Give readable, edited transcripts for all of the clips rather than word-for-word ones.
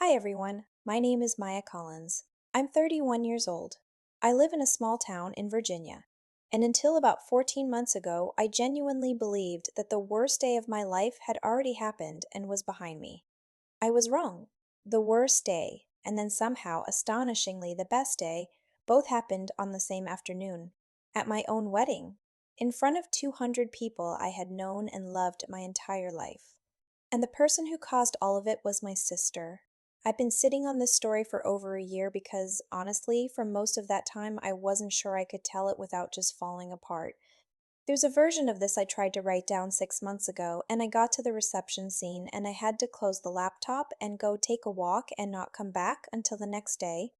Hi everyone, my name is Maya Collins. I'm 31 years old. I live in a small town in Virginia, and until about 14 months ago, I genuinely believed that the worst day of my life had already happened and was behind me. I was wrong. The worst day, and then somehow, astonishingly, the best day, both happened on the same afternoon, at my own wedding, in front of 200 people I had known and loved my entire life. And the person who caused all of it was my sister. I've been sitting on this story for over a year because, honestly, for most of that time, I wasn't sure I could tell it without just falling apart. There's a version of this I tried to write down 6 months ago, and I got to the reception scene and I had to close the laptop and go take a walk and not come back until the next day.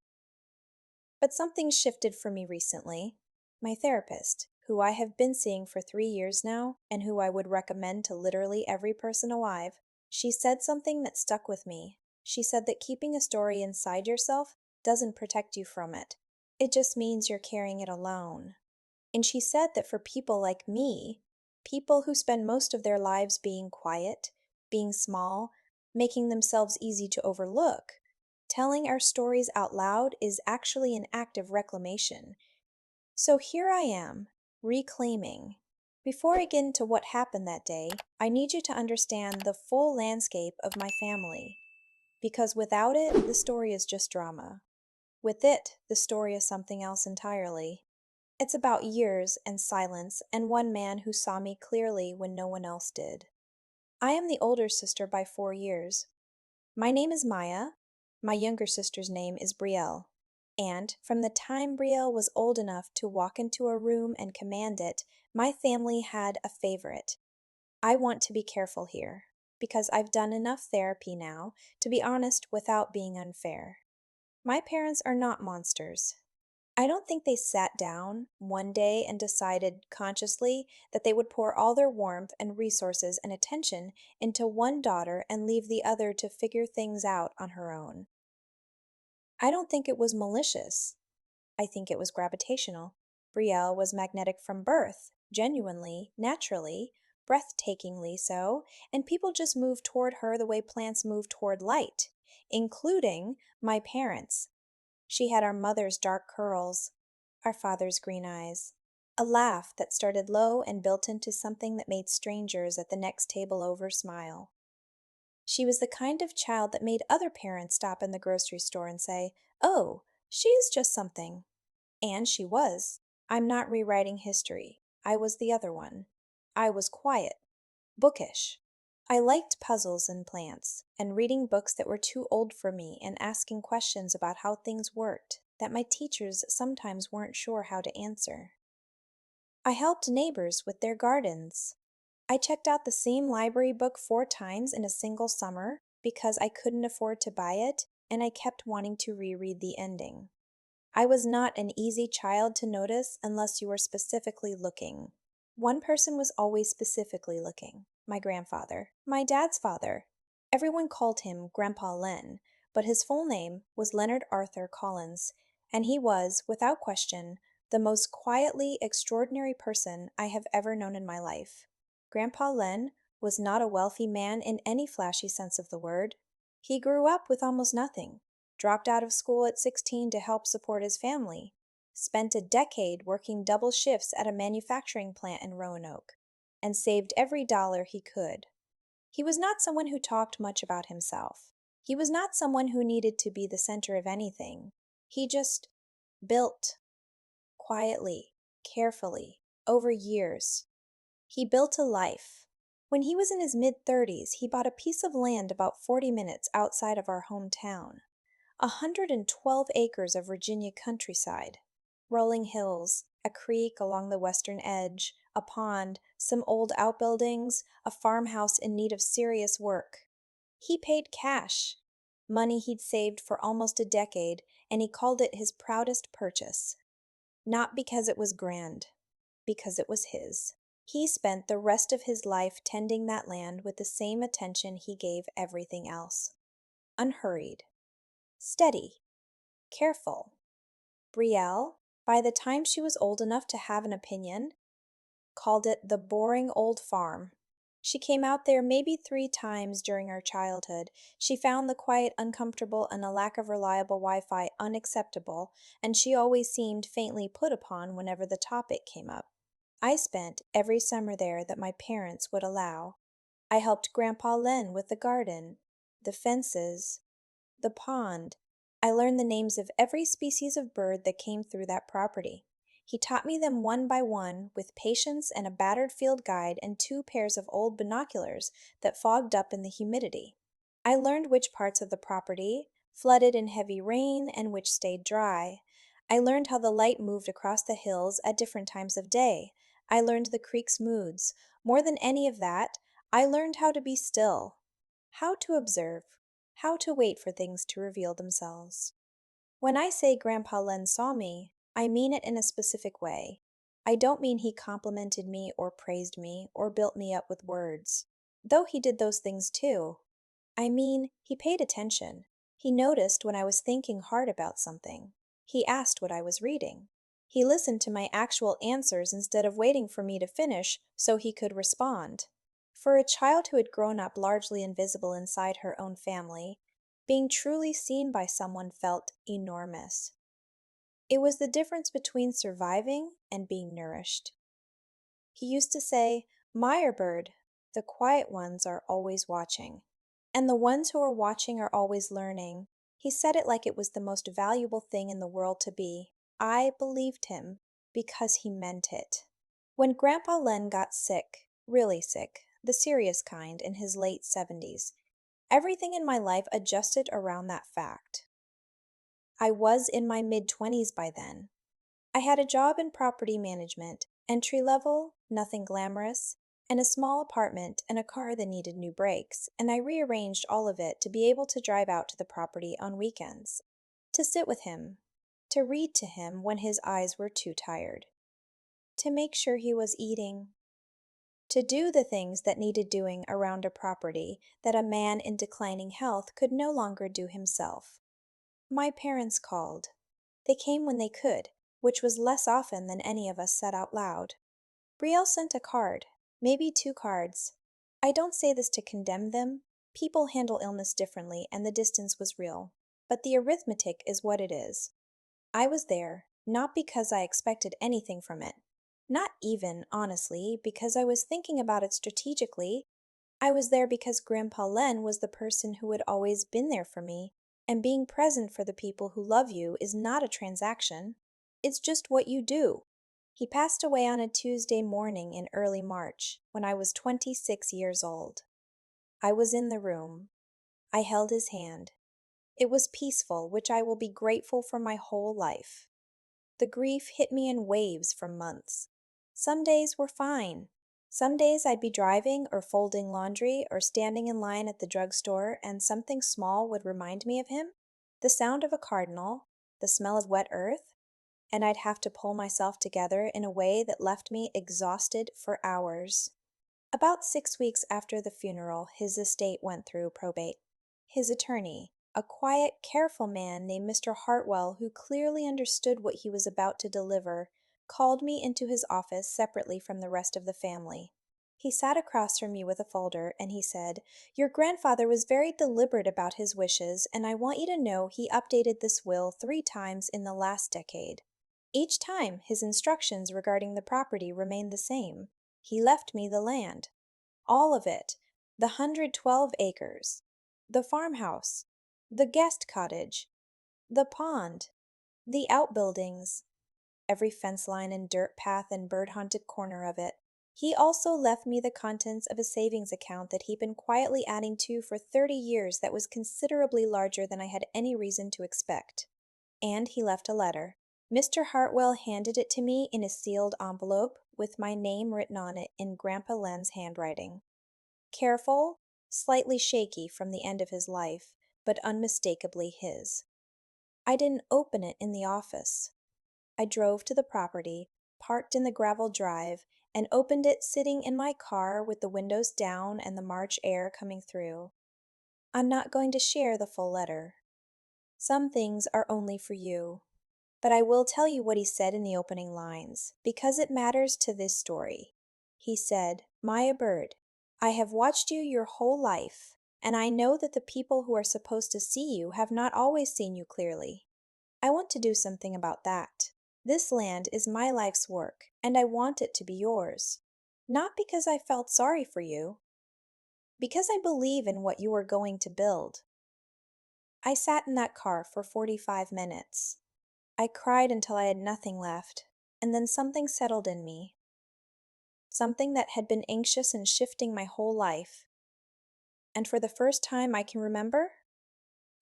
But something shifted for me recently. My therapist, who I have been seeing for 3 years now, and who I would recommend to literally every person alive, she said something that stuck with me. She said that keeping a story inside yourself doesn't protect you from it. It just means you're carrying it alone. And she said that for people like me, people who spend most of their lives being quiet, being small, making themselves easy to overlook, telling our stories out loud is actually an act of reclamation. So here I am, reclaiming. Before I get into what happened that day, I need you to understand the full landscape of my family. Because without it, the story is just drama. With it, the story is something else entirely. It's about years and silence and one man who saw me clearly when no one else did. I am the older sister by 4 years. My name is Maya. My younger sister's name is Brielle. And from the time Brielle was old enough to walk into a room and command it, my family had a favorite. I want to be careful here, because I've done enough therapy now to be honest without being unfair. My parents are not monsters. I don't think they sat down one day and decided consciously that they would pour all their warmth and resources and attention into one daughter and leave the other to figure things out on her own. I don't think it was malicious. I think it was gravitational. Brielle was magnetic from birth, genuinely, naturally, breathtakingly so, and people just moved toward her the way plants move toward light, including my parents. She had our mother's dark curls, our father's green eyes, a laugh that started low and built into something that made strangers at the next table over smile. She was the kind of child that made other parents stop in the grocery store and say, "Oh, she is just something." And she was. I'm not rewriting history. I was the other one. I was quiet, bookish. I liked puzzles and plants, and reading books that were too old for me and asking questions about how things worked that my teachers sometimes weren't sure how to answer. I helped neighbors with their gardens. I checked out the same library book 4 times in a single summer because I couldn't afford to buy it, and I kept wanting to reread the ending. I was not an easy child to notice unless you were specifically looking. One person was always specifically looking: my grandfather, my dad's father. Everyone called him Grandpa Len, but his full name was Leonard Arthur Collins, and he was, without question, the most quietly extraordinary person I have ever known in my life. Grandpa Len was not a wealthy man in any flashy sense of the word. He grew up with almost nothing, dropped out of school at 16 to help support his family, spent a decade working double shifts at a manufacturing plant in Roanoke, and saved every dollar he could. He was not someone who talked much about himself. He was not someone who needed to be the center of anything. He just built, quietly, carefully, over years. He built a life. When he was in his mid-30s, he bought a piece of land about 40 minutes outside of our hometown. 112 acres of Virginia countryside, rolling hills, a creek along the western edge, a pond, some old outbuildings, a farmhouse in need of serious work. He paid cash, money he'd saved for almost a decade, and he called it his proudest purchase. Not because it was grand, because it was his. He spent the rest of his life tending that land with the same attention he gave everything else. Unhurried, steady, careful. Brielle, by the time she was old enough to have an opinion, called it the boring old farm. She came out there maybe 3 times during our childhood. She found the quiet uncomfortable and a lack of reliable Wi Fi unacceptable, and she always seemed faintly put upon whenever the topic came up. I spent every summer there that my parents would allow. I helped Grandpa Len with the garden, the fences, the pond. I learned the names of every species of bird that came through that property. He taught me them one by one with patience and a battered field guide and 2 pairs of old binoculars that fogged up in the humidity. I learned which parts of the property flooded in heavy rain and which stayed dry. I learned how the light moved across the hills at different times of day. I learned the creek's moods. More than any of that, I learned how to be still, how to observe, how to wait for things to reveal themselves. When I say Grandpa Len saw me, I mean it in a specific way. I don't mean he complimented me or praised me or built me up with words, though he did those things too. I mean, he paid attention. He noticed when I was thinking hard about something. He asked what I was reading. He listened to my actual answers instead of waiting for me to finish so he could respond. For a child who had grown up largely invisible inside her own family, being truly seen by someone felt enormous. It was the difference between surviving and being nourished. He used to say, "Meyerbird, the quiet ones are always watching, and the ones who are watching are always learning." He said it like it was the most valuable thing in the world to be. I believed him because he meant it. When Grandpa Len got sick, really sick, the serious kind, in his late 70s, everything in my life adjusted around that fact. I was in my mid-20s by then. I had a job in property management, entry level, nothing glamorous, and a small apartment and a car that needed new brakes, and I rearranged all of it to be able to drive out to the property on weekends, to sit with him, to read to him when his eyes were too tired, to make sure he was eating, to do the things that needed doing around a property that a man in declining health could no longer do himself. My parents called. They came when they could, which was less often than any of us said out loud. Brielle sent a card, maybe 2 cards. I don't say this to condemn them. People handle illness differently, and the distance was real. But the arithmetic is what it is. I was there, not because I expected anything from it. Not even, honestly, because I was thinking about it strategically. I was there because Grandpa Len was the person who had always been there for me, and being present for the people who love you is not a transaction. It's just what you do. He passed away on a Tuesday morning in early March, when I was 26 years old. I was in the room. I held his hand. It was peaceful, which I will be grateful for my whole life. The grief hit me in waves for months. Some days were fine. Some days I'd be driving or folding laundry or standing in line at the drugstore and something small would remind me of him, the sound of a cardinal, the smell of wet earth, and I'd have to pull myself together in a way that left me exhausted for hours. About 6 weeks after the funeral, his estate went through probate. His attorney, a quiet, careful man named Mr. Hartwell who clearly understood what he was about to deliver, called me into his office separately from the rest of the family. He sat across from me with a folder, and he said, "Your grandfather was very deliberate about his wishes, and I want you to know he updated this will 3 times in the last decade. Each time, his instructions regarding the property remained the same. He left me the land. All of it, the 112 acres, the farmhouse, the guest cottage, the pond, the outbuildings, every fence line and dirt path and bird-haunted corner of it. He also left me the contents of a savings account that he'd been quietly adding to for 30 years that was considerably larger than I had any reason to expect. And he left a letter. Mr. Hartwell handed it to me in a sealed envelope with my name written on it in Grandpa Len's handwriting. Careful, slightly shaky from the end of his life, but unmistakably his. I didn't open it in the office. I drove to the property, parked in the gravel drive, and opened it sitting in my car with the windows down and the March air coming through. I'm not going to share the full letter. Some things are only for you. But I will tell you what he said in the opening lines, because it matters to this story. He said, "Maya Bird, I have watched you your whole life, and I know that the people who are supposed to see you have not always seen you clearly. I want to do something about that. This land is my life's work, and I want it to be yours. Not because I felt sorry for you, because I believe in what you are going to build. I sat in that car for 45 minutes. I cried until I had nothing left, and then something settled in me. Something that had been anxious and shifting my whole life. And for the first time I can remember,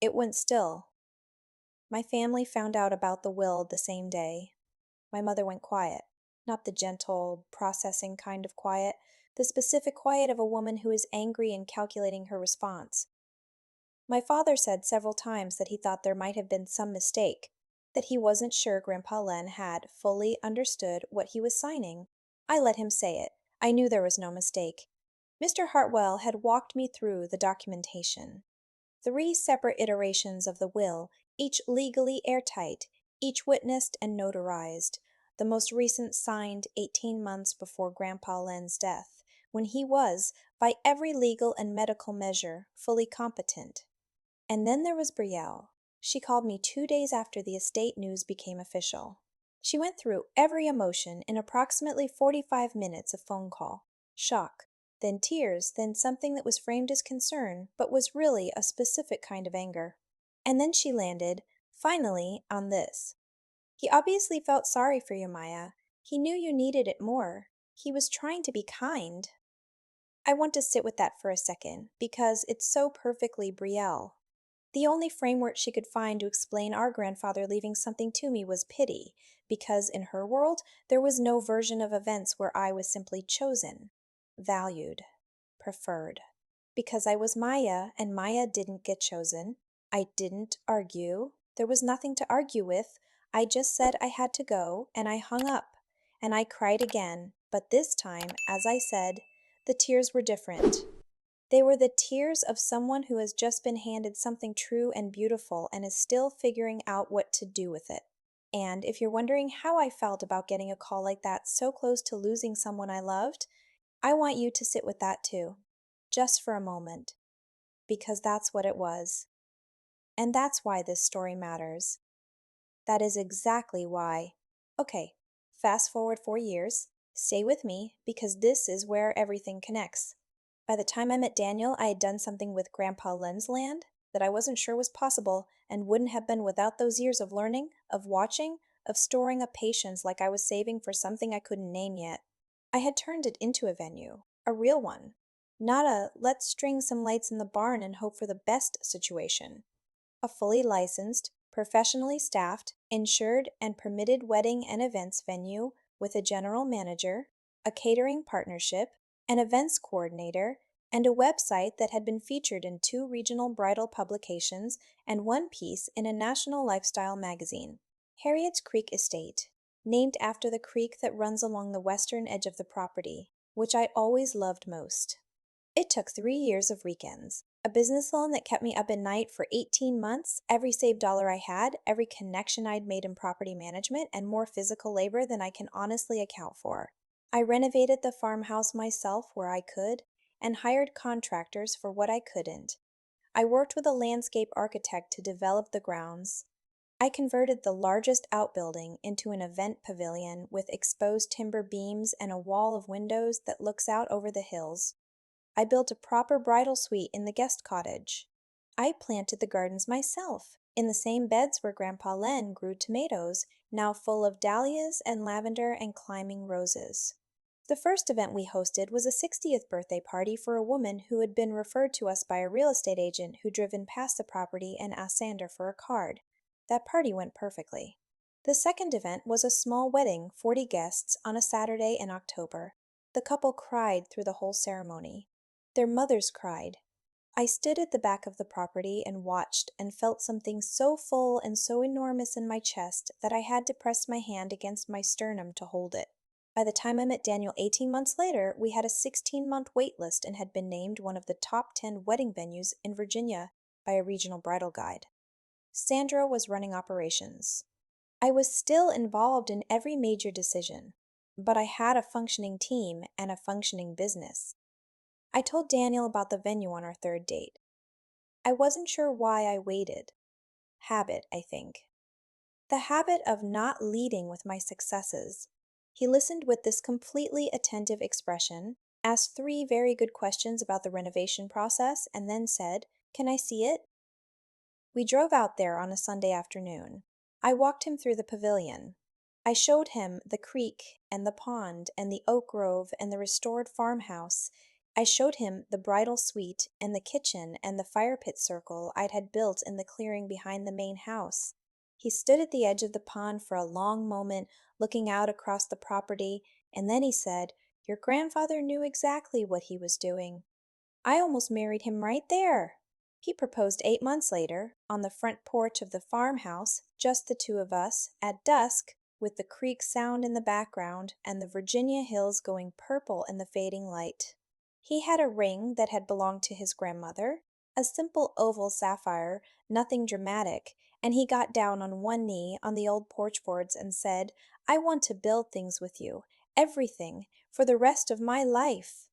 it went still. My family found out about the will the same day. My mother went quiet, not the gentle, processing kind of quiet, the specific quiet of a woman who is angry and calculating her response. My father said several times that he thought there might have been some mistake, that he wasn't sure Grandpa Len had fully understood what he was signing. I let him say it. I knew there was no mistake. Mr. Hartwell had walked me through the documentation. 3 separate iterations of the will, each legally airtight, each witnessed and notarized, the most recent signed 18 months before Grandpa Len's death, when he was, by every legal and medical measure, fully competent. And then there was Brielle. She called me 2 days after the estate news became official. She went through every emotion in approximately 45 minutes of phone call. Shock, then tears, then something that was framed as concern, but was really a specific kind of anger. And then she landed, finally, on this. He obviously felt sorry for you, Maya. He knew you needed it more. He was trying to be kind. I want to sit with that for a second, because it's so perfectly Brielle. The only framework she could find to explain our grandfather leaving something to me was pity, because in her world there was no version of events where I was simply chosen, valued, preferred. Because I was Maya and Maya didn't get chosen, I didn't argue. There was nothing to argue with. I just said I had to go, and I hung up. And I cried again, but this time, as I said, the tears were different. They were the tears of someone who has just been handed something true and beautiful and is still figuring out what to do with it. And if you're wondering how I felt about getting a call like that so close to losing someone I loved, I want you to sit with that too, just for a moment, because that's what it was. And that's why this story matters. That is exactly why. Okay, fast forward 4 years. Stay with me, because this is where everything connects. By the time I met Daniel, I had done something with Grandpa Len's land that I wasn't sure was possible and wouldn't have been without those years of learning, of watching, of storing up patience like I was saving for something I couldn't name yet. I had turned it into a venue, a real one. Not a let's string some lights in the barn and hope for the best situation. A fully licensed, professionally staffed, insured, and permitted wedding and events venue with a general manager, a catering partnership, an events coordinator, and a website that had been featured in 2 regional bridal publications and 1 piece in a national lifestyle magazine. Harriet's Creek Estate, named after the creek that runs along the western edge of the property, which I always loved most. It took 3 years of weekends, a business loan that kept me up at night for 18 months, every saved dollar I had, every connection I'd made in property management, and more physical labor than I can honestly account for. I renovated the farmhouse myself where I could, and hired contractors for what I couldn't. I worked with a landscape architect to develop the grounds. I converted the largest outbuilding into an event pavilion with exposed timber beams and a wall of windows that looks out over the hills. I built a proper bridal suite in the guest cottage. I planted the gardens myself, in the same beds where Grandpa Len grew tomatoes, now full of dahlias and lavender and climbing roses. The first event we hosted was a 60th birthday party for a woman who had been referred to us by a real estate agent who'd driven past the property and asked Sander for a card. That party went perfectly. The second event was a small wedding, 40 guests, on a Saturday in October. The couple cried through the whole ceremony. Their mothers cried. I stood at the back of the property and watched and felt something so full and so enormous in my chest that I had to press my hand against my sternum to hold it. By the time I met Daniel 18 months later, we had a 16-month wait list and had been named one of the top 10 wedding venues in Virginia by a regional bridal guide. Sandra was running operations. I was still involved in every major decision, but I had a functioning team and a functioning business. I told Daniel about the venue on our third date. I wasn't sure why I waited. Habit, I think. The habit of not leading with my successes. He listened with this completely attentive expression, asked three very good questions about the renovation process, and then said, "Can I see it?" We drove out there on a Sunday afternoon. I walked him through the pavilion. I showed him the creek and the pond and the oak grove and the restored farmhouse. I showed him the bridal suite and the kitchen and the fire pit circle I'd had built in the clearing behind the main house. He stood at the edge of the pond for a long moment, looking out across the property, and then he said, "Your grandfather knew exactly what he was doing. I almost married him right there." He proposed 8 months later, on the front porch of the farmhouse, just the two of us, at dusk, with the creek sound in the background and the Virginia hills going purple in the fading light. He had a ring that had belonged to his grandmother, a simple oval sapphire, nothing dramatic, and he got down on one knee on the old porch boards and said, "I want to build things with you, everything, for the rest of my life."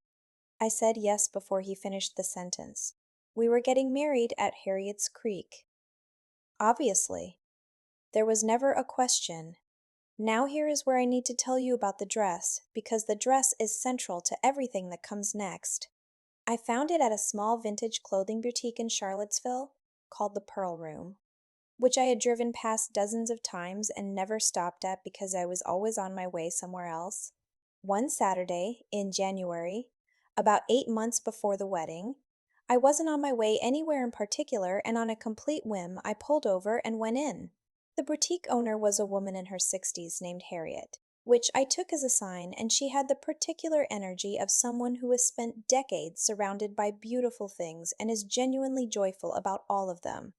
I said yes before he finished the sentence. We were getting married at Harriet's Creek. Obviously. There was never a question. Now here is where I need to tell you about the dress, because the dress is central to everything that comes next. I found it at a small vintage clothing boutique in Charlottesville called the Pearl Room, which I had driven past dozens of times and never stopped at because I was always on my way somewhere else. One Saturday, in January, about 8 months before the wedding, I wasn't on my way anywhere in particular, and on a complete whim, I pulled over and went in. The boutique owner was a woman in her 60s named Harriet, which I took as a sign, and she had the particular energy of someone who has spent decades surrounded by beautiful things and is genuinely joyful about all of them.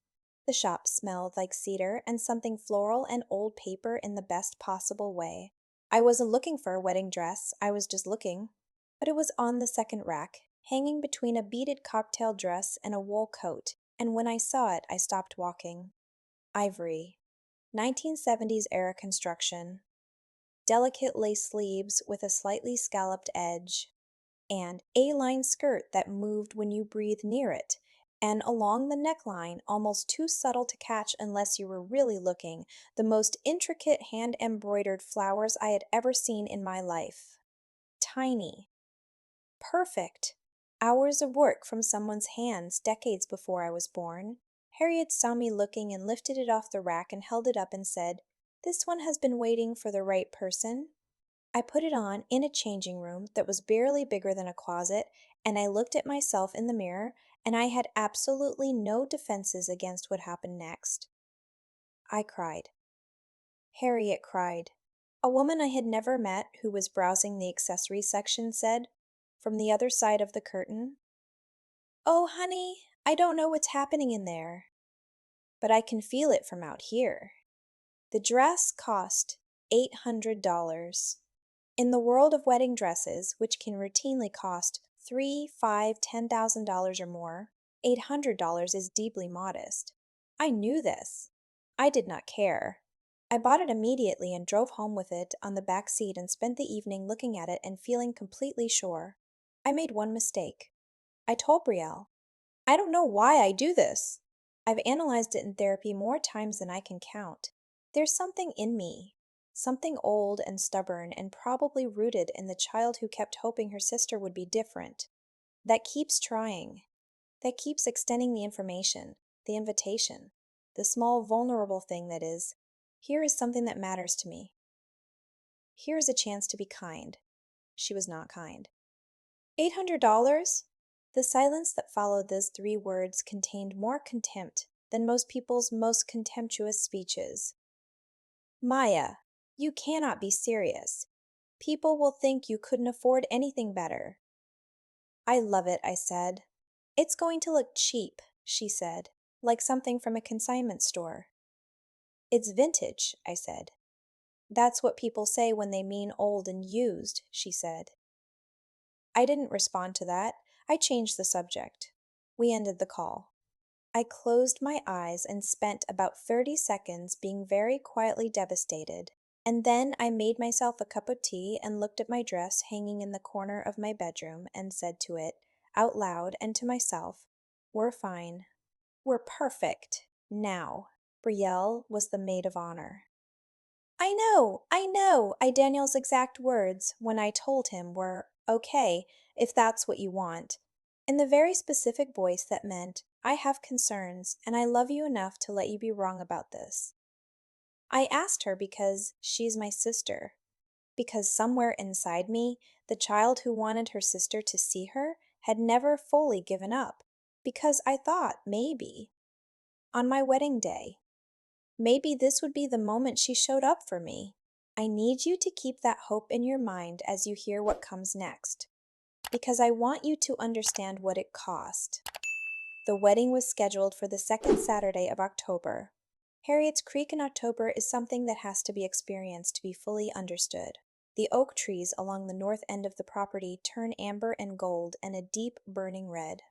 The shop smelled like cedar and something floral and old paper in the best possible way. I wasn't looking for a wedding dress, I was just looking. But it was on the second rack, hanging between a beaded cocktail dress and a wool coat, and when I saw it, I stopped walking. Ivory. 1970s era construction. Delicate lace sleeves with a slightly scalloped edge, and A-line skirt that moved when you breathed near it, and along the neckline, almost too subtle to catch unless you were really looking, the most intricate hand-embroidered flowers I had ever seen in my life. Tiny. Perfect. Hours of work from someone's hands decades before I was born. Harriet saw me looking and lifted it off the rack and held it up and said, "This one has been waiting for the right person." I put it on in a changing room that was barely bigger than a closet, and I looked at myself in the mirror, and I had absolutely no defenses against what happened next. I cried. Harriet cried. A woman I had never met who was browsing the accessories section said, from the other side of the curtain, "Oh, honey, I don't know what's happening in there, but I can feel it from out here." The dress cost $800. In the world of wedding dresses, which can routinely cost $3, $5, $10,000 or more, $800 is deeply modest. I knew this. I did not care. I bought it immediately and drove home with it on the back seat and spent the evening looking at it and feeling completely sure. I made one mistake. I told Brielle, "I don't know why I do this. I've analyzed it in therapy more times than I can count. There's something in me, something old and stubborn and probably rooted in the child who kept hoping her sister would be different, that keeps trying, that keeps extending the information, the invitation, the small vulnerable thing that is, here is something that matters to me. Here is a chance to be kind." She was not kind. $800? The silence that followed those three words contained more contempt than most people's most contemptuous speeches. "Maya, you cannot be serious. People will think you couldn't afford anything better." "I love it," I said. "It's going to look cheap," she said, "like something from a consignment store." "It's vintage," I said. "That's what people say when they mean old and used," she said. I didn't respond to that. I changed the subject. We ended the call. I closed my eyes and spent about 30 seconds being very quietly devastated, and then I made myself a cup of tea and looked at my dress hanging in the corner of my bedroom and said to it, out loud and to myself, "We're fine. We're perfect. Now." Brielle was the maid of honor. I know, Daniel's exact words when I told him were, "Okay, if that's what you want," in the very specific voice that meant, "I have concerns, and I love you enough to let you be wrong about this." I asked her because she's my sister, because somewhere inside me, the child who wanted her sister to see her had never fully given up, because I thought maybe, on my wedding day, maybe this would be the moment she showed up for me. I need you to keep that hope in your mind as you hear what comes next, because I want you to understand what it cost. The wedding was scheduled for the second Saturday of October. Harriet's Creek in October is something that has to be experienced to be fully understood. The oak trees along the north end of the property turn amber and gold and a deep burning red.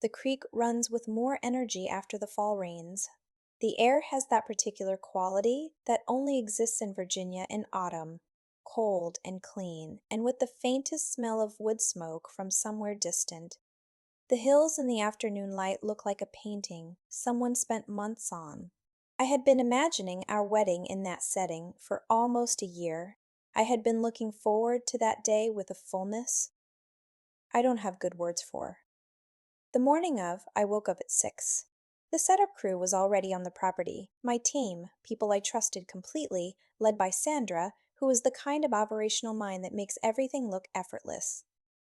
The creek runs with more energy after the fall rains. The air has that particular quality that only exists in Virginia in autumn, cold and clean, and with the faintest smell of wood smoke from somewhere distant. The hills in the afternoon light look like a painting someone spent months on. I had been imagining our wedding in that setting for almost a year. I had been looking forward to that day with a fullness I don't have good words for. The morning of, I woke up at 6. The setup crew was already on the property. My team, people I trusted completely, led by Sandra, who was the kind of operational mind that makes everything look effortless.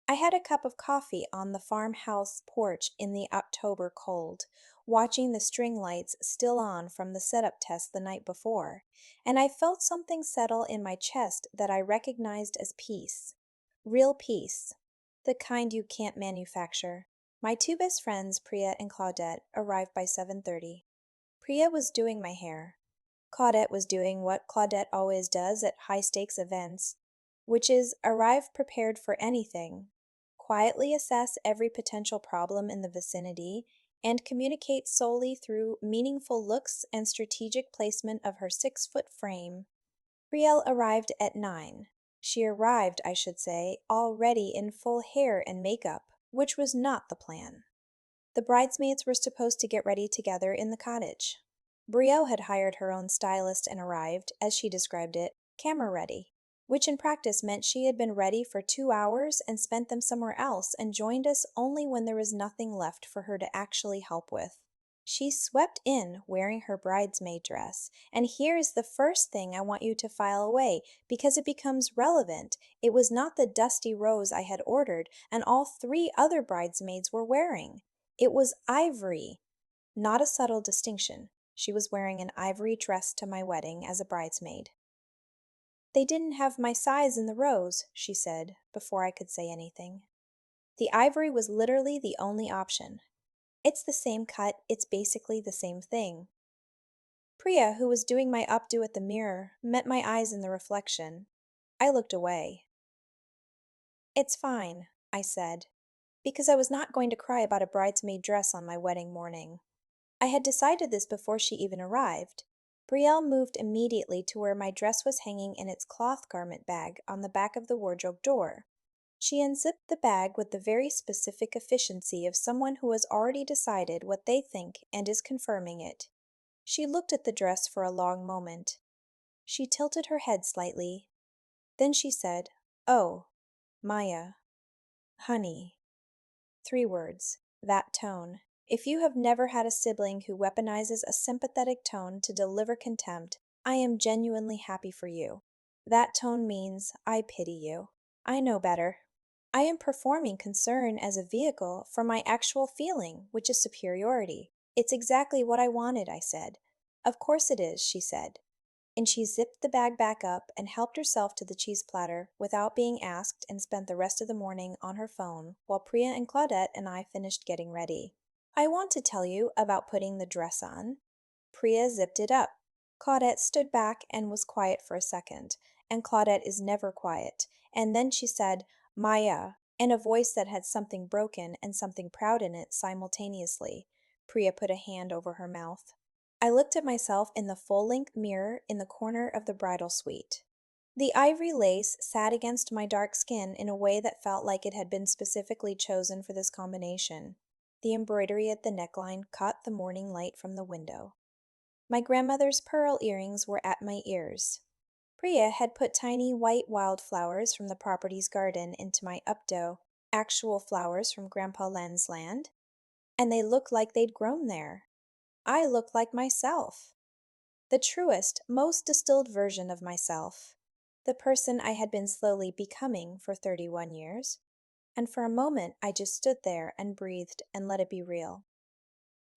I had a cup of coffee on the farmhouse porch in the October cold, watching the string lights still on from the setup test the night before, and I felt something settle in my chest that I recognized as peace. Real peace. The kind you can't manufacture. My two best friends, Priya and Claudette, arrived by 7:30. Priya was doing my hair. Claudette was doing what Claudette always does at high-stakes events, which is arrive prepared for anything, quietly assess every potential problem in the vicinity, and communicate solely through meaningful looks and strategic placement of her 6-foot frame. Brielle arrived at 9. She arrived, I should say, already in full hair and makeup, which was not the plan. The bridesmaids were supposed to get ready together in the cottage. Brielle had hired her own stylist and arrived, as she described it, camera ready, which in practice meant she had been ready for 2 hours and spent them somewhere else and joined us only when there was nothing left for her to actually help with. She swept in wearing her bridesmaid dress, and here is the first thing I want you to file away because it becomes relevant. It was not the dusty rose I had ordered and all 3 other bridesmaids were wearing. It was ivory. Not a subtle distinction. She was wearing an ivory dress to my wedding as a bridesmaid. "They didn't have my size in the rose," she said, before I could say anything. The ivory was literally the only option. It's the same cut, it's basically the same thing. Priya, who was doing my updo at the mirror, met my eyes in the reflection. I looked away. "It's fine," I said, because I was not going to cry about a bridesmaid dress on my wedding morning. I had decided this before she even arrived. Brielle moved immediately to where my dress was hanging in its cloth garment bag on the back of the wardrobe door. She unzipped the bag with the very specific efficiency of someone who has already decided what they think and is confirming it. She looked at the dress for a long moment. She tilted her head slightly. Then she said, "Oh, Maya, honey." 3 words, that tone. If you have never had a sibling who weaponizes a sympathetic tone to deliver contempt, I am genuinely happy for you. That tone means, I pity you. I know better. I am performing concern as a vehicle for my actual feeling, which is superiority. It's exactly what I wanted, I said. Of course it is, she said. And she zipped the bag back up and helped herself to the cheese platter without being asked and spent the rest of the morning on her phone while Priya and Claudette and I finished getting ready. I want to tell you about putting the dress on. Priya zipped it up. Claudette stood back and was quiet for a second, and Claudette is never quiet, and then she said, "Maya," in a voice that had something broken and something proud in it simultaneously. Priya put a hand over her mouth. I looked at myself in the full-length mirror in the corner of the bridal suite. The ivory lace sat against my dark skin in a way that felt like it had been specifically chosen for this combination. The embroidery at the neckline caught the morning light from the window. My grandmother's pearl earrings were at my ears. Priya had put tiny white wildflowers from the property's garden into my updo, actual flowers from Grandpa Len's land, and they looked like they'd grown there. I looked like myself. The truest, most distilled version of myself. The person I had been slowly becoming for 31 years. And for a moment, I just stood there and breathed and let it be real.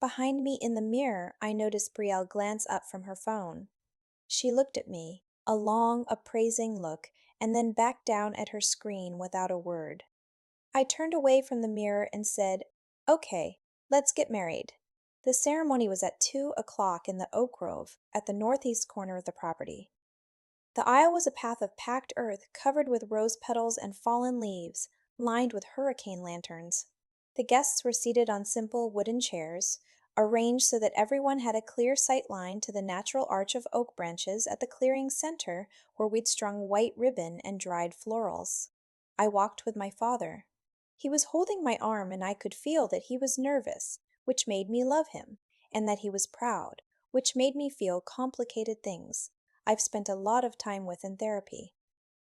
Behind me in the mirror, I noticed Brielle glance up from her phone. She looked at me, a long, appraising look, and then back down at her screen without a word. I turned away from the mirror and said, "Okay, let's get married." The ceremony was at 2 o'clock in the oak grove at the northeast corner of the property. The aisle was a path of packed earth covered with rose petals and fallen leaves, lined with hurricane lanterns. The guests were seated on simple wooden chairs, arranged so that everyone had a clear sight line to the natural arch of oak branches at the clearing's center where we'd strung white ribbon and dried florals. I walked with my father. He was holding my arm, and I could feel that he was nervous, which made me love him, and that he was proud, which made me feel complicated things I've spent a lot of time with in therapy.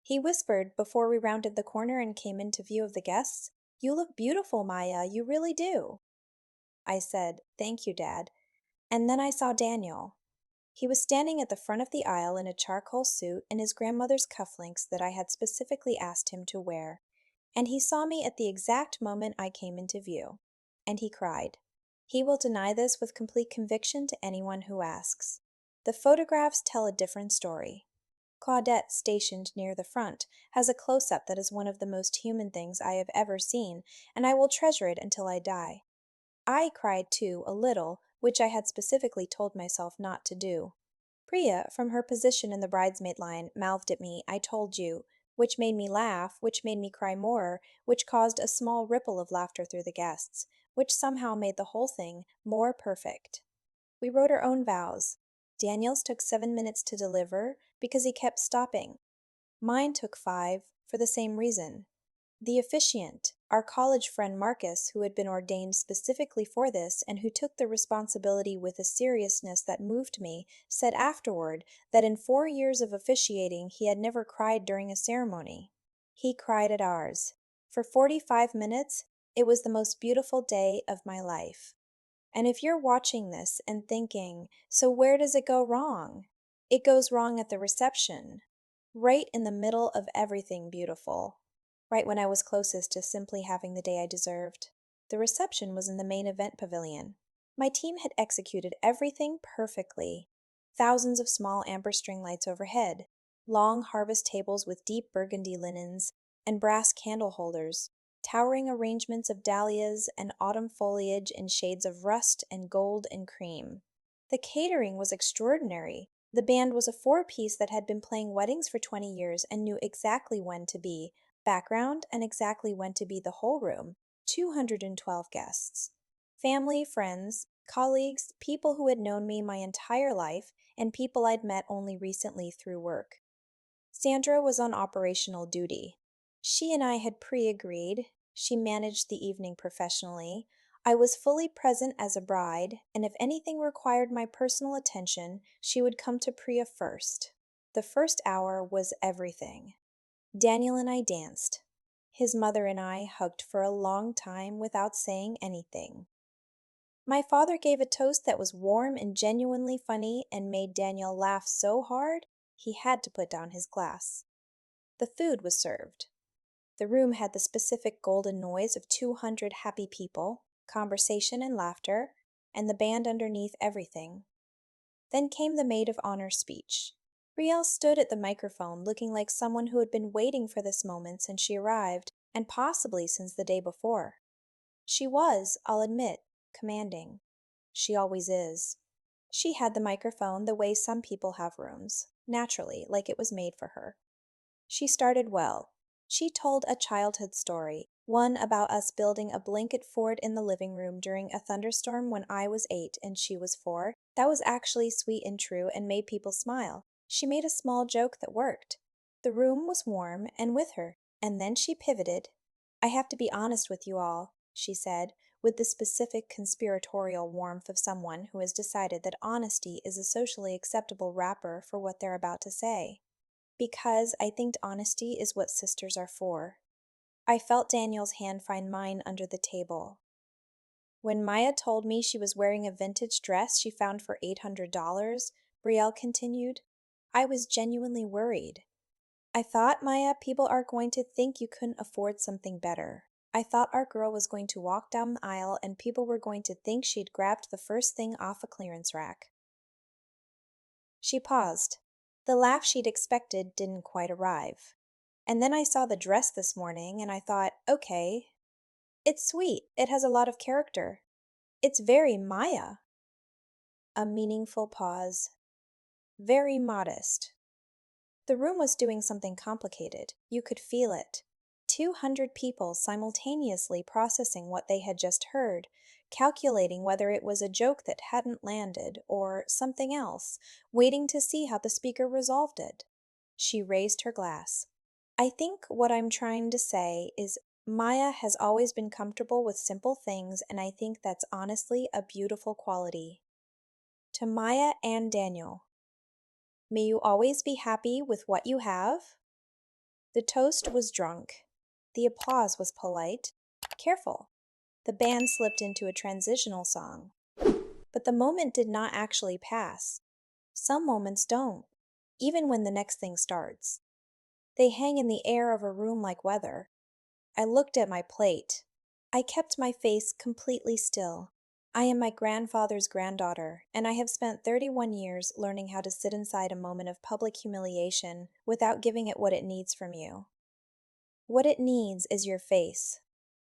He whispered before we rounded the corner and came into view of the guests, "You look beautiful, Maya, you really do." I said, "Thank you, Dad." And then I saw Daniel. He was standing at the front of the aisle in a charcoal suit and his grandmother's cufflinks that I had specifically asked him to wear. And he saw me at the exact moment I came into view. And he cried. He will deny this with complete conviction to anyone who asks. The photographs tell a different story. Claudette, stationed near the front, has a close-up that is one of the most human things I have ever seen, and I will treasure it until I die. I cried too, a little, which I had specifically told myself not to do. Priya, from her position in the bridesmaid line, mouthed at me, "I told you," which made me laugh, which made me cry more, which caused a small ripple of laughter through the guests, which somehow made the whole thing more perfect. We wrote our own vows. Daniel's took 7 minutes to deliver because he kept stopping. Mine took 5 for the same reason. The officiant, our college friend Marcus, who had been ordained specifically for this and who took the responsibility with a seriousness that moved me, said afterward that in 4 years of officiating he had never cried during a ceremony. He cried at ours. For 45 minutes, it was the most beautiful day of my life. And if you're watching this and thinking, "So where does it go wrong?" It goes wrong at the reception, right in the middle of everything beautiful. Right when I was closest to simply having the day I deserved. The reception was in the main event pavilion. My team had executed everything perfectly. Thousands of small amber string lights overhead, long harvest tables with deep burgundy linens, and brass candle holders, towering arrangements of dahlias and autumn foliage in shades of rust and gold and cream. The catering was extraordinary. The band was a four-piece that had been playing weddings for 20 years and knew exactly when to be background and exactly when to be the whole room. 212 guests. Family, friends, colleagues, people who had known me my entire life, and people I'd met only recently through work. Sandra was on operational duty. She and I had pre-agreed. She managed the evening professionally. I was fully present as a bride, and if anything required my personal attention, she would come to Priya first. The first hour was everything. Daniel and I danced. His mother and I hugged for a long time without saying anything. My father gave a toast that was warm and genuinely funny and made Daniel laugh so hard he had to put down his glass. The food was served. The room had the specific golden noise of 200 happy people, conversation and laughter, and the band underneath everything. Then came the maid of honor speech. Riel stood at the microphone looking like someone who had been waiting for this moment since she arrived, and possibly since the day before. She was, I'll admit, commanding. She always is. She had the microphone the way some people have rooms, naturally, like it was made for her. She started well. She told a childhood story, one about us building a blanket fort in the living room during a thunderstorm when I was 8 and she was 4. That was actually sweet and true and made people smile. She made a small joke that worked. The room was warm and with her, and then she pivoted. "I have to be honest with you all," she said, with the specific conspiratorial warmth of someone who has decided that honesty is a socially acceptable wrapper for what they're about to say. "Because I think honesty is what sisters are for." I felt Daniel's hand find mine under the table. "When Maya told me she was wearing a vintage dress she found for $800, Brielle continued, I was genuinely worried. I thought, Maya, people are going to think you couldn't afford something better. I thought our girl was going to walk down the aisle and people were going to think she'd grabbed the first thing off a clearance rack." She paused. The laugh she'd expected didn't quite arrive. "And then I saw the dress this morning and I thought, okay, it's sweet. It has a lot of character. It's very Maya." A meaningful pause. Very modest. The room was doing something complicated. You could feel it. 200 people simultaneously processing what they had just heard, calculating whether it was a joke that hadn't landed or something else, waiting to see how the speaker resolved it. She raised her glass. "I think what I'm trying to say is Maya has always been comfortable with simple things, and I think that's honestly a beautiful quality." To Maya and Daniel, "May you always be happy with what you have." The toast was drunk. The applause was polite, careful. The band slipped into a transitional song. But the moment did not actually pass. Some moments don't, even when the next thing starts. They hang in the air of a room like weather. I looked at my plate. I kept my face completely still. I am my grandfather's granddaughter, and I have spent 31 years learning how to sit inside a moment of public humiliation without giving it what it needs from you. What it needs is your face,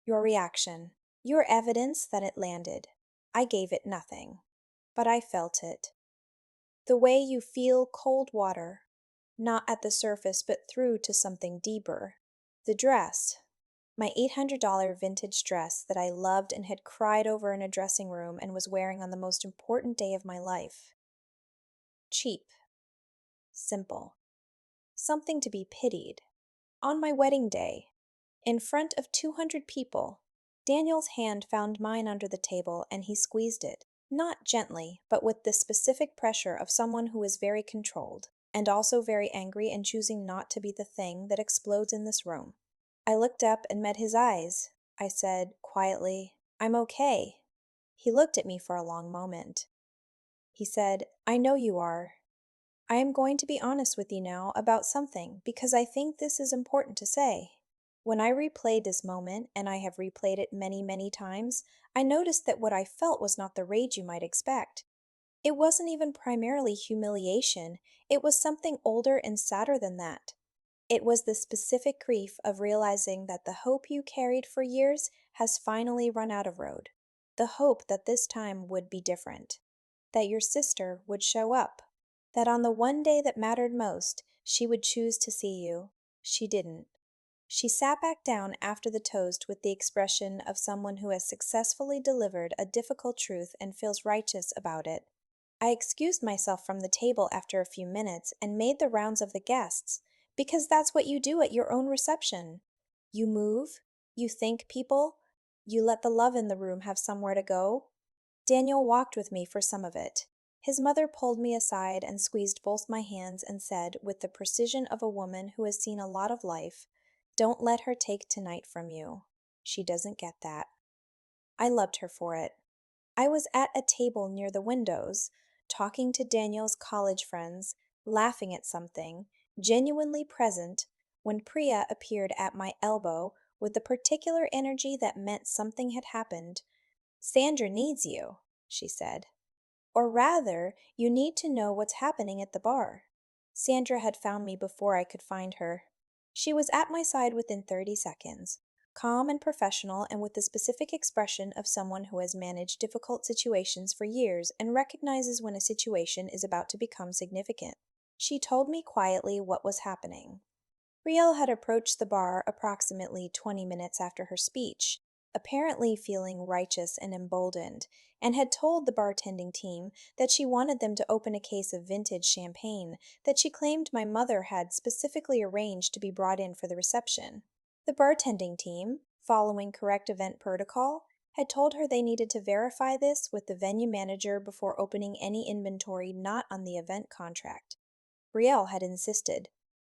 your reaction, your evidence that it landed. I gave it nothing, but I felt it. The way you feel cold water, not at the surface but through to something deeper. The dress, my $800 vintage dress that I loved and had cried over in a dressing room and was wearing on the most important day of my life. Cheap. Simple. Something to be pitied. On my wedding day, in front of 200 people, Daniel's hand found mine under the table and he squeezed it, not gently, but with the specific pressure of someone who is very controlled, and also very angry and choosing not to be the thing that explodes in this room. I looked up and met his eyes. I said, quietly, "I'm okay." He looked at me for a long moment. He said, "I know you are. I am going to be honest with you now about something because I think this is important to say." When I replayed this moment, and I have replayed it many, many times, I noticed that what I felt was not the rage you might expect. It wasn't even primarily humiliation, it was something older and sadder than that. It was the specific grief of realizing that the hope you carried for years has finally run out of road. The hope that this time would be different. That your sister would show up. That on the one day that mattered most, she would choose to see you. She didn't. She sat back down after the toast with the expression of someone who has successfully delivered a difficult truth and feels righteous about it. I excused myself from the table after a few minutes and made the rounds of the guests, because that's what you do at your own reception. You move, you thank people, you let the love in the room have somewhere to go. Daniel walked with me for some of it. His mother pulled me aside and squeezed both my hands and said, with the precision of a woman who has seen a lot of life, "Don't let her take tonight from you. She doesn't get that." I loved her for it. I was at a table near the windows, talking to Daniel's college friends, laughing at something, genuinely present, when Priya appeared at my elbow with the particular energy that meant something had happened. "Sandra needs you," she said. "Or rather, you need to know what's happening at the bar." Sandra had found me before I could find her. She was at my side within 30 seconds, calm and professional and with the specific expression of someone who has managed difficult situations for years and recognizes when a situation is about to become significant. She told me quietly what was happening. Riel had approached the bar approximately 20 minutes after her speech, apparently feeling righteous and emboldened, and had told the bartending team that she wanted them to open a case of vintage champagne that she claimed my mother had specifically arranged to be brought in for the reception. The bartending team, following correct event protocol, had told her they needed to verify this with the venue manager before opening any inventory not on the event contract. Brielle had insisted.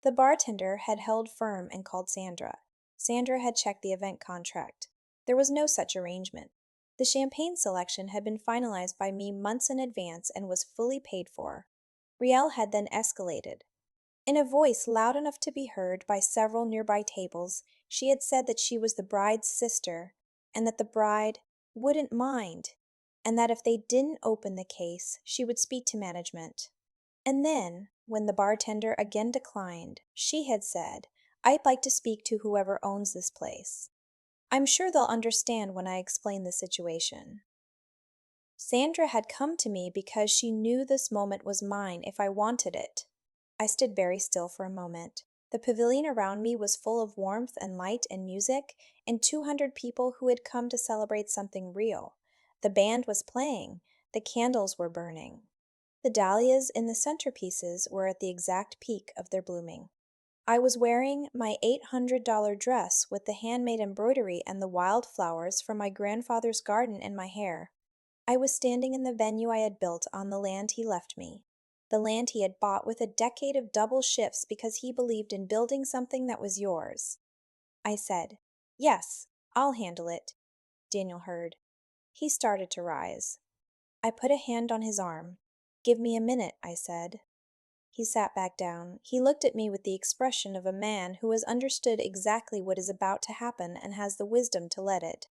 The bartender had held firm and called Sandra. Sandra had checked the event contract. There was no such arrangement. The champagne selection had been finalized by me months in advance and was fully paid for. Brielle had then escalated. In a voice loud enough to be heard by several nearby tables, she had said that she was the bride's sister, and that the bride wouldn't mind, and that if they didn't open the case, she would speak to management. And then, when the bartender again declined, she had said, "I'd like to speak to whoever owns this place. I'm sure they'll understand when I explain the situation." Sandra had come to me because she knew this moment was mine if I wanted it. I stood very still for a moment. The pavilion around me was full of warmth and light and music, and 200 people who had come to celebrate something real. The band was playing. The candles were burning. The dahlias in the centerpieces were at the exact peak of their blooming. I was wearing my $800 dress with the handmade embroidery and the wildflowers from my grandfather's garden in my hair. I was standing in the venue I had built on the land he left me, the land he had bought with a decade of double shifts because he believed in building something that was yours. I said, "Yes, I'll handle it." Daniel heard. He started to rise. I put a hand on his arm. "Give me a minute," I said. He sat back down. He looked at me with the expression of a man who has understood exactly what is about to happen and has the wisdom to let it.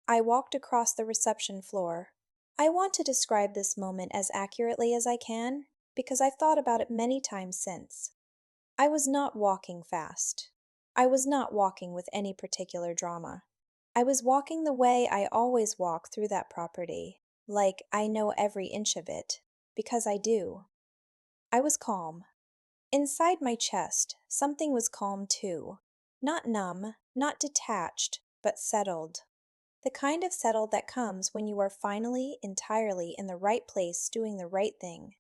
I walked across the reception floor. I want to describe this moment as accurately as I can, because I've thought about it many times since. I was not walking fast. I was not walking with any particular drama. I was walking the way I always walk through that property, like I know every inch of it, because I do. I was calm. Inside my chest, something was calm too. Not numb, not detached, but settled. The kind of settled that comes when you are finally, entirely in the right place doing the right thing.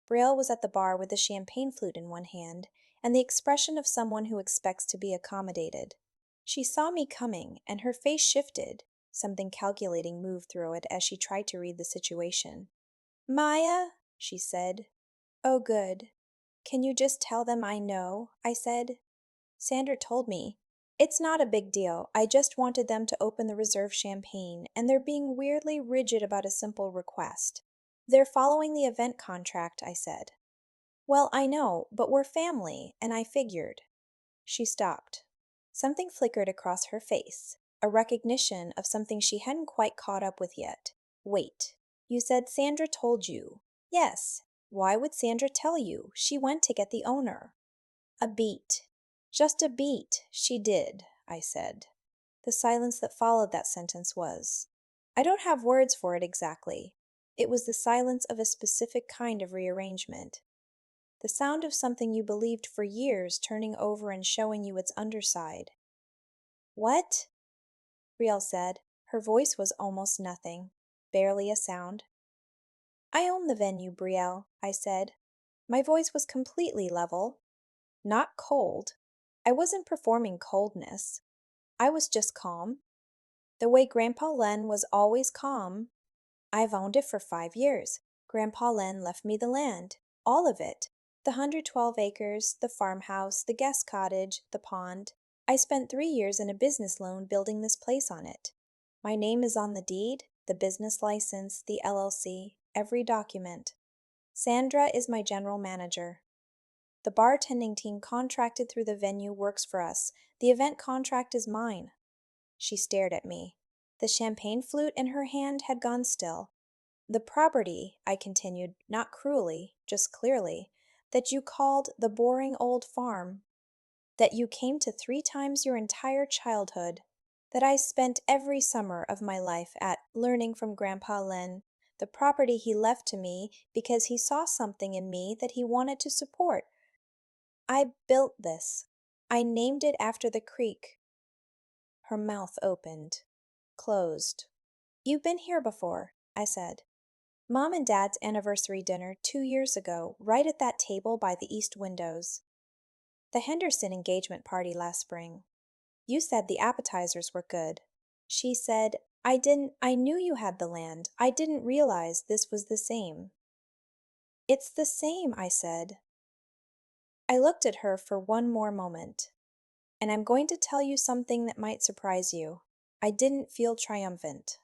Braille was at the bar with a champagne flute in one hand, and the expression of someone who expects to be accommodated. She saw me coming, and her face shifted. Something calculating moved through it as she tried to read the situation. "Maya," she said. "Oh, good. Can you just tell them I know?" I said. Sandra told me. "It's not a big deal. I just wanted them to open the reserve champagne, and they're being weirdly rigid about a simple request." "They're following the event contract," I said. "Well, I know, but we're family, and I figured." She stopped. Something flickered across her face, a recognition of something she hadn't quite caught up with yet. "Wait. You said Sandra told you." "Yes. Why would Sandra tell you? She went to get the owner." "A beat. Just a beat. She did," I said. The silence that followed that sentence was, I don't have words for it exactly. It was the silence of a specific kind of rearrangement. The sound of something you believed for years turning over and showing you its underside. "What?" Riel said. Her voice was almost nothing, barely a sound. "I own the venue, Brielle," I said. My voice was completely level. Not cold. I wasn't performing coldness. I was just calm. The way Grandpa Len was always calm. I've owned it for 5 years. Grandpa Len left me the land. All of it. The 112 acres, the farmhouse, the guest cottage, the pond. I spent 3 years in a business loan building this place on it. My name is on the deed, the business license, the LLC, every document. Sandra is my general manager. The bartending team contracted through the venue works for us. The event contract is mine." She stared at me. The champagne flute in her hand had gone still. "The property," I continued, not cruelly, just clearly, "that you called the boring old farm, that you came to 3 times your entire childhood, that I spent every summer of my life at learning from Grandpa Len, the property he left to me because he saw something in me that he wanted to support. I built this. I named it after the creek." Her mouth opened. Closed. You've been here before, I said. Mom and Dad's anniversary dinner 2 years ago, right at that table by the east windows. The Henderson engagement party last spring. You said the appetizers were good. She said, I knew you had the land. I didn't realize this was the same. It's the same, I said. I looked at her for one more moment. And I'm going to tell you something that might surprise you. I didn't feel triumphant.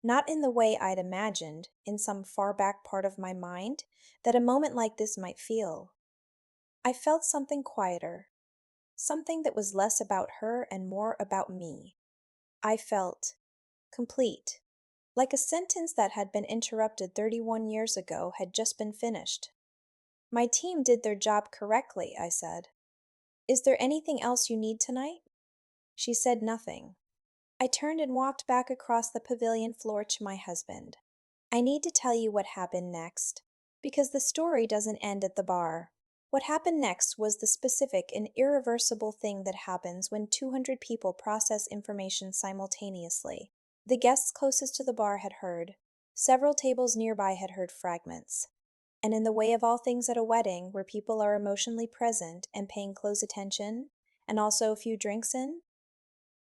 Not in the way I'd imagined, in some far back part of my mind, that a moment like this might feel. I felt something quieter, something that was less about her and more about me. I felt complete, like a sentence that had been interrupted 31 years ago had just been finished. My team did their job correctly, I said. Is there anything else you need tonight? She said nothing. I turned and walked back across the pavilion floor to my husband. I need to tell you what happened next, because the story doesn't end at the bar. What happened next was the specific and irreversible thing that happens when 200 people process information simultaneously. The guests closest to the bar had heard. Several tables nearby had heard fragments. And in the way of all things at a wedding, where people are emotionally present and paying close attention, and also a few drinks in,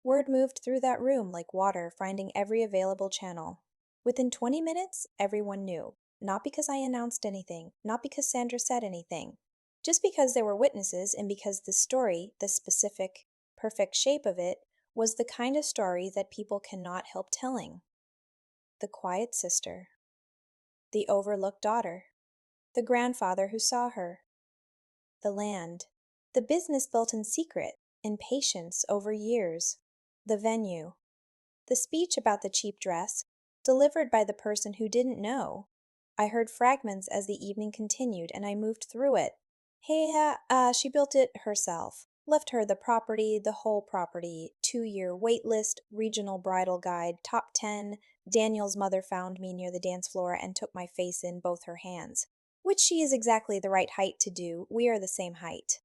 word moved through that room like water, finding every available channel. Within 20 minutes, everyone knew. Not because I announced anything, not because Sandra said anything, just because there were witnesses and because the story, the specific, perfect shape of it, was the kind of story that people cannot help telling. The quiet sister. The overlooked daughter. The grandfather who saw her. The land. The business built in secret, in patience over years. The venue. The speech about the cheap dress, delivered by the person who didn't know. I heard fragments as the evening continued, and I moved through it. Hey, she built it herself. Left her the property, the whole property, 2-year wait list, regional bridal guide, top 10. Daniel's mother found me near the dance floor and took my face in both her hands, which she is exactly the right height to do. We are the same height.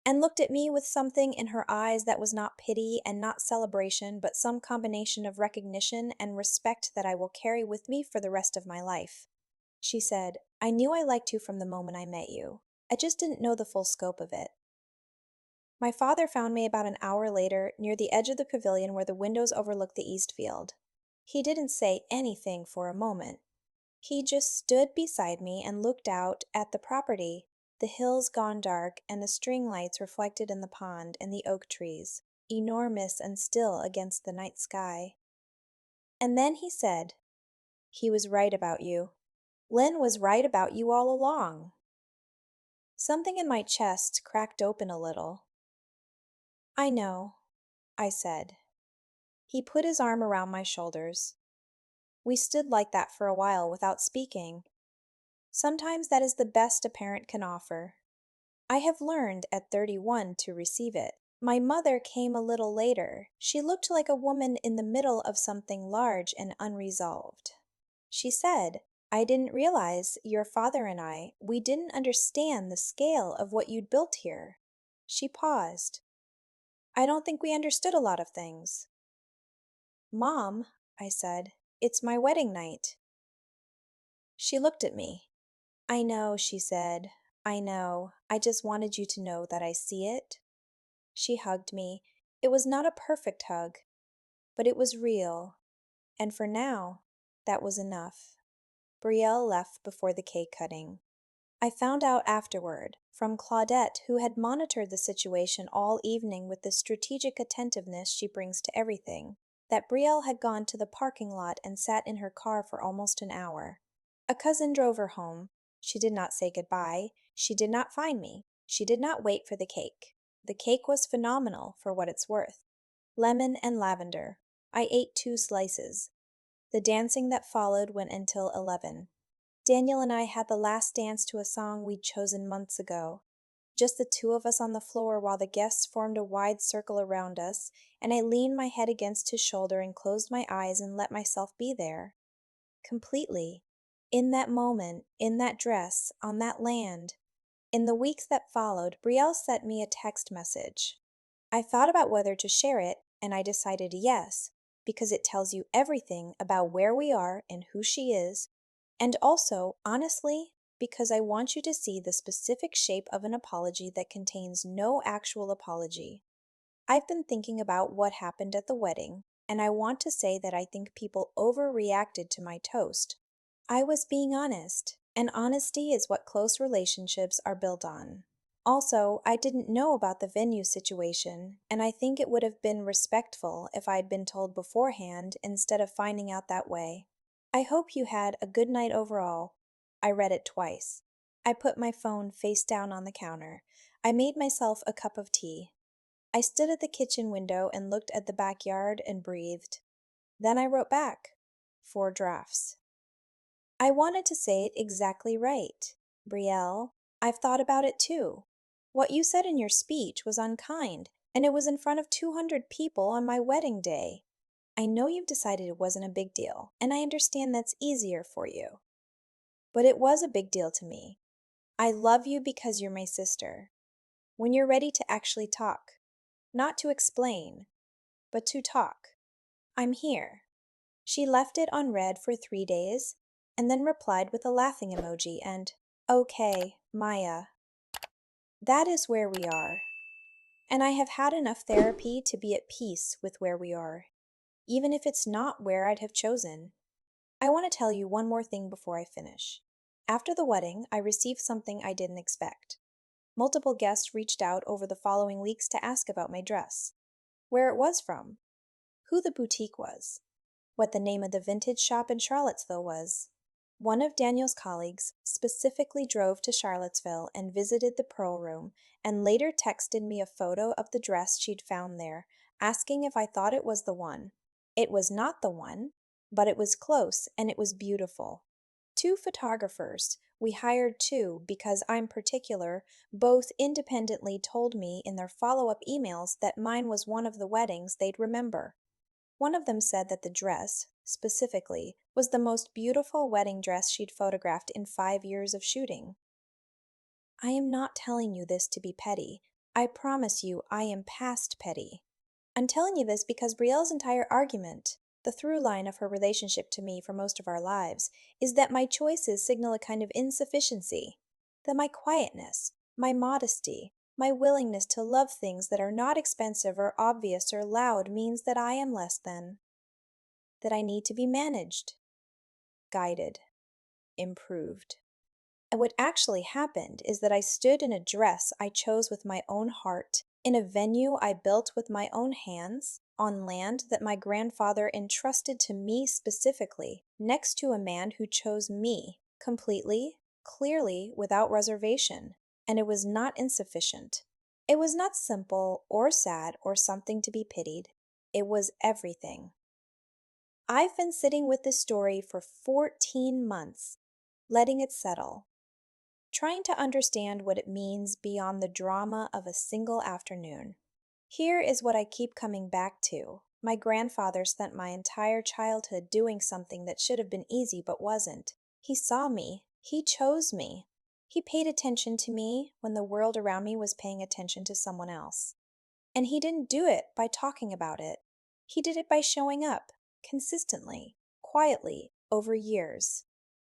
And looked at me with something in her eyes that was not pity and not celebration, but some combination of recognition and respect that I will carry with me for the rest of my life. She said, I knew I liked you from the moment I met you. I just didn't know the full scope of it. My father found me about an hour later near the edge of the pavilion where the windows overlooked the east field. He didn't say anything for a moment. He just stood beside me and looked out at the property, the hills gone dark and the string lights reflected in the pond and the oak trees, enormous and still against the night sky. And then he said, he was right about you. Len was right about you all along. Something in my chest cracked open a little. I know, I said. He put his arm around my shoulders. We stood like that for a while without speaking. Sometimes that is the best a parent can offer. I have learned at 31 to receive it. My mother came a little later. She looked like a woman in the middle of something large and unresolved. She said, I didn't realize your father and we didn't understand the scale of what you'd built here. She paused. I don't think we understood a lot of things. Mom, I said, it's my wedding night. She looked at me. I know, she said. I know. I just wanted you to know that I see it. She hugged me. It was not a perfect hug, but it was real. And for now, that was enough. Brielle left before the cake cutting. I found out afterward, from Claudette, who had monitored the situation all evening with the strategic attentiveness she brings to everything, that Brielle had gone to the parking lot and sat in her car for almost an hour. A cousin drove her home. She did not say goodbye. She did not find me. She did not wait for the cake. The cake was phenomenal for what it's worth. Lemon and lavender. I ate 2 slices. The dancing that followed went until 11. Daniel and I had the last dance to a song we'd chosen months ago. Just the 2 of us on the floor while the guests formed a wide circle around us, and I leaned my head against his shoulder and closed my eyes and let myself be there. Completely. In that moment, in that dress, on that land. In the weeks that followed, Brielle sent me a text message. I thought about whether to share it, and I decided yes, because it tells you everything about where we are and who she is, and also, honestly, because I want you to see the specific shape of an apology that contains no actual apology. I've been thinking about what happened at the wedding, and I want to say that I think people overreacted to my toast. I was being honest, and honesty is what close relationships are built on. Also, I didn't know about the venue situation, and I think it would have been respectful if I'd been told beforehand instead of finding out that way. I hope you had a good night overall. I read it twice. I put my phone face down on the counter. I made myself a cup of tea. I stood at the kitchen window and looked at the backyard and breathed. Then I wrote back 4 drafts. I wanted to say it exactly right. Brielle, I've thought about it too. What you said in your speech was unkind, and it was in front of 200 people on my wedding day. I know you've decided it wasn't a big deal, and I understand that's easier for you. But it was a big deal to me. I love you because you're my sister. When you're ready to actually talk, not to explain, but to talk, I'm here. She left it unread for 3 days, and then replied with a laughing emoji and, "Okay, Maya." That is where we are. And I have had enough therapy to be at peace with where we are, even if it's not where I'd have chosen. I want to tell you one more thing before I finish. After the wedding, I received something I didn't expect. Multiple guests reached out over the following weeks to ask about my dress, where it was from, who the boutique was, what the name of the vintage shop in Charlottesville was. One of Daniel's colleagues specifically drove to Charlottesville and visited the Pearl Room and later texted me a photo of the dress she'd found there, asking if I thought it was the one. It was not the one, but it was close and it was beautiful. 2 photographers, we hired 2 because I'm particular, both independently told me in their follow-up emails that mine was one of the weddings they'd remember. One of them said that the dress, specifically, was the most beautiful wedding dress she'd photographed in 5 years of shooting. I am not telling you this to be petty. I promise you I am past petty. I'm telling you this because Brielle's entire argument, the through line of her relationship to me for most of our lives, is that my choices signal a kind of insufficiency. That my quietness, my modesty, my willingness to love things that are not expensive or obvious or loud means that I am less than. That I need to be managed, guided, improved. And what actually happened is that I stood in a dress I chose with my own heart, in a venue I built with my own hands, on land that my grandfather entrusted to me specifically, next to a man who chose me, completely, clearly, without reservation. And it was not insufficient. It was not simple or sad or something to be pitied. It was everything. I've been sitting with this story for 14 months, letting it settle, trying to understand what it means beyond the drama of a single afternoon. Here is what I keep coming back to. My grandfather spent my entire childhood doing something that should have been easy but wasn't. He saw me. He chose me. He paid attention to me when the world around me was paying attention to someone else. And he didn't do it by talking about it. He did it by showing up, consistently, quietly, over years.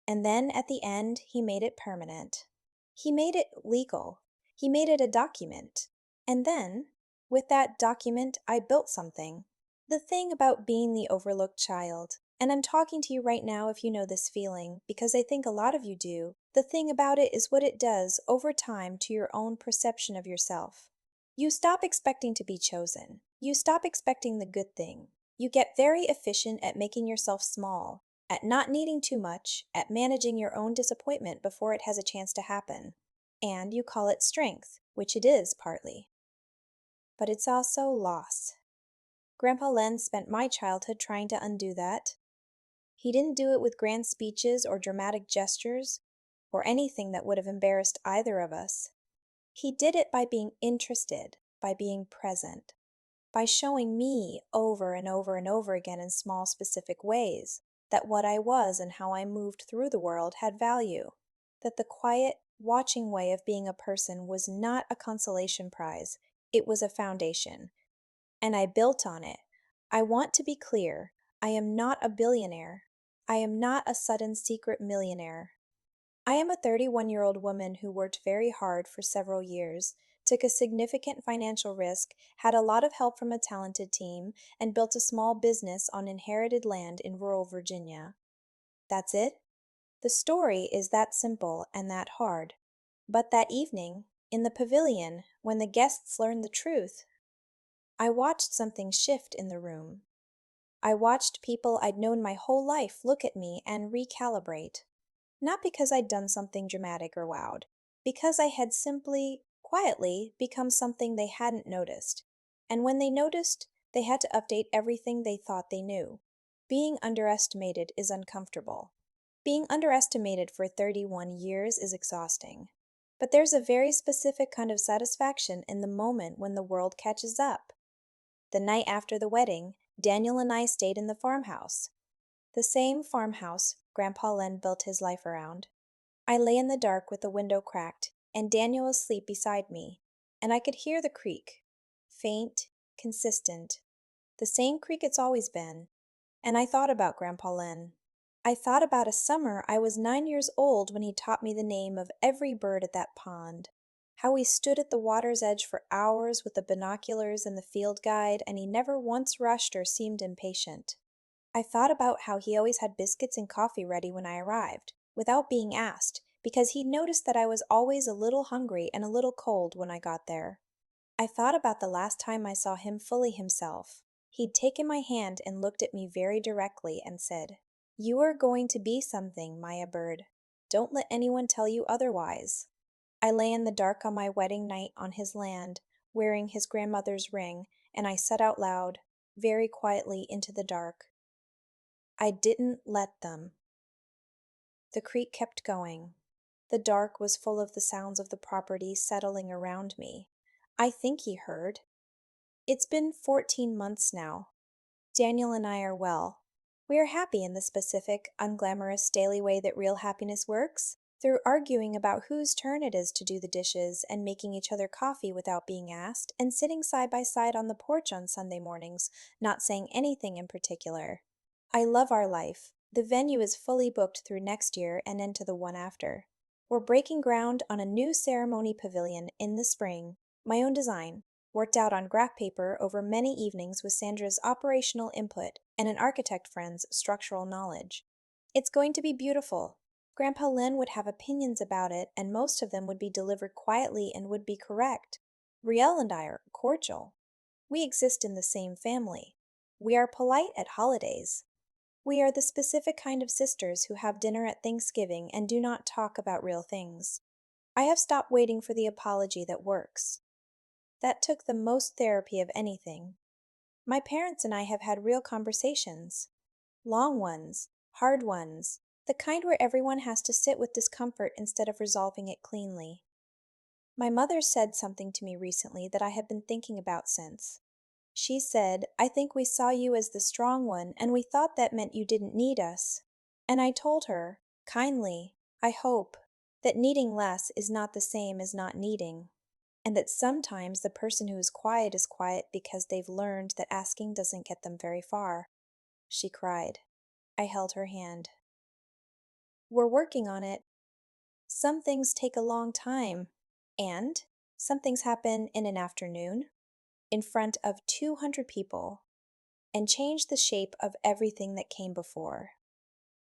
And then at the end, he made it permanent. He made it legal. He made it a document. And then, with that document, I built something. The thing about being the overlooked child. And I'm talking to you right now if you know this feeling, because I think a lot of you do. The thing about it is what it does over time to your own perception of yourself. You stop expecting to be chosen. You stop expecting the good thing. You get very efficient at making yourself small, at not needing too much, at managing your own disappointment before it has a chance to happen. And you call it strength, which it is partly. But it's also loss. Grandpa Len spent my childhood trying to undo that. He didn't do it with grand speeches or dramatic gestures, or anything that would have embarrassed either of us. He did it by being interested, by being present, by showing me over and over and over again in small specific ways that what I was and how I moved through the world had value, that the quiet, watching way of being a person was not a consolation prize, it was a foundation. And I built on it. I want to be clear. I am not a billionaire. I am not a sudden secret millionaire. I am a 31-year-old woman who worked very hard for several years, took a significant financial risk, had a lot of help from a talented team, and built a small business on inherited land in rural Virginia. That's it? The story is that simple and that hard. But that evening, in the pavilion, when the guests learned the truth, I watched something shift in the room. I watched people I'd known my whole life look at me and recalibrate. Not because I'd done something dramatic or wowed, because I had simply, quietly, become something they hadn't noticed. And when they noticed, they had to update everything they thought they knew. Being underestimated is uncomfortable. Being underestimated for 31 years is exhausting. But there's a very specific kind of satisfaction in the moment when the world catches up. The night after the wedding, Daniel and I stayed in the farmhouse. The same farmhouse Grandpa Len built his life around. I lay in the dark with the window cracked, and Daniel asleep beside me, and I could hear the creak. Faint, consistent, the same creak it's always been. And I thought about Grandpa Len. I thought about a summer I was 9 years old when he taught me the name of every bird at that pond. How we stood at the water's edge for hours with the binoculars and the field guide, and he never once rushed or seemed impatient. I thought about how he always had biscuits and coffee ready when I arrived, without being asked, because he'd noticed that I was always a little hungry and a little cold when I got there. I thought about the last time I saw him fully himself. He'd taken my hand and looked at me very directly and said, "You are going to be something, Maya Bird. Don't let anyone tell you otherwise." I lay in the dark on my wedding night on his land, wearing his grandmother's ring, and I said out loud, very quietly into the dark, "I didn't let them." The creek kept going. The dark was full of the sounds of the property settling around me. I think he heard. It's been 14 months now. Daniel and I are well. We are happy in the specific, unglamorous daily way that real happiness works, through arguing about whose turn it is to do the dishes and making each other coffee without being asked, and sitting side by side on the porch on Sunday mornings, not saying anything in particular. I love our life. The venue is fully booked through next year and into the one after. We're breaking ground on a new ceremony pavilion in the spring, my own design, worked out on graph paper over many evenings with Sandra's operational input and an architect friend's structural knowledge. It's going to be beautiful. Grandpa Len would have opinions about it, and most of them would be delivered quietly and would be correct. Riel and I are cordial. We exist in the same family. We are polite at holidays. We are the specific kind of sisters who have dinner at Thanksgiving and do not talk about real things. I have stopped waiting for the apology that works. That took the most therapy of anything. My parents and I have had real conversations. Long ones, hard ones, the kind where everyone has to sit with discomfort instead of resolving it cleanly. My mother said something to me recently that I have been thinking about since. She said, "I think we saw you as the strong one, and we thought that meant you didn't need us." And I told her, kindly, I hope, that needing less is not the same as not needing, and that sometimes the person who is quiet because they've learned that asking doesn't get them very far. She cried. I held her hand. We're working on it. Some things take a long time, and some things happen in an afternoon, in front of 200 people, and change the shape of everything that came before.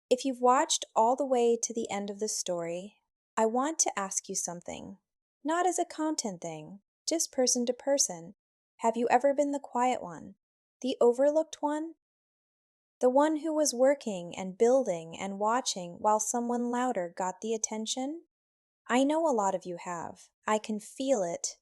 If you've watched all the way to the end of the story, I want to ask you something, not as a content thing, just person to person. Have you ever been the quiet one, the overlooked one? The one who was working and building and watching while someone louder got the attention? I know a lot of you have. I can feel it.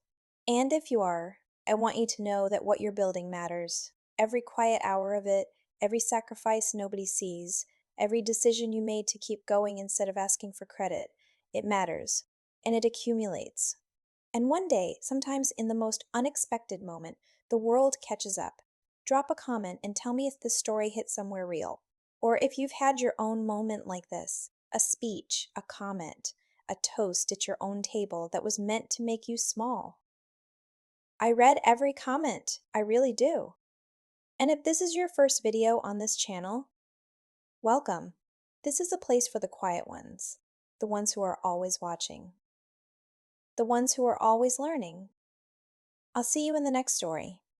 And if you are, I want you to know that what you're building matters. Every quiet hour of it, every sacrifice nobody sees, every decision you made to keep going instead of asking for credit, it matters. And it accumulates. And one day, sometimes in the most unexpected moment, the world catches up. Drop a comment and tell me if this story hit somewhere real. Or if you've had your own moment like this, a speech, a comment, a toast at your own table that was meant to make you small. I read every comment, I really do. And if this is your first video on this channel, welcome. This is a place for the quiet ones, the ones who are always watching, the ones who are always learning. I'll see you in the next story.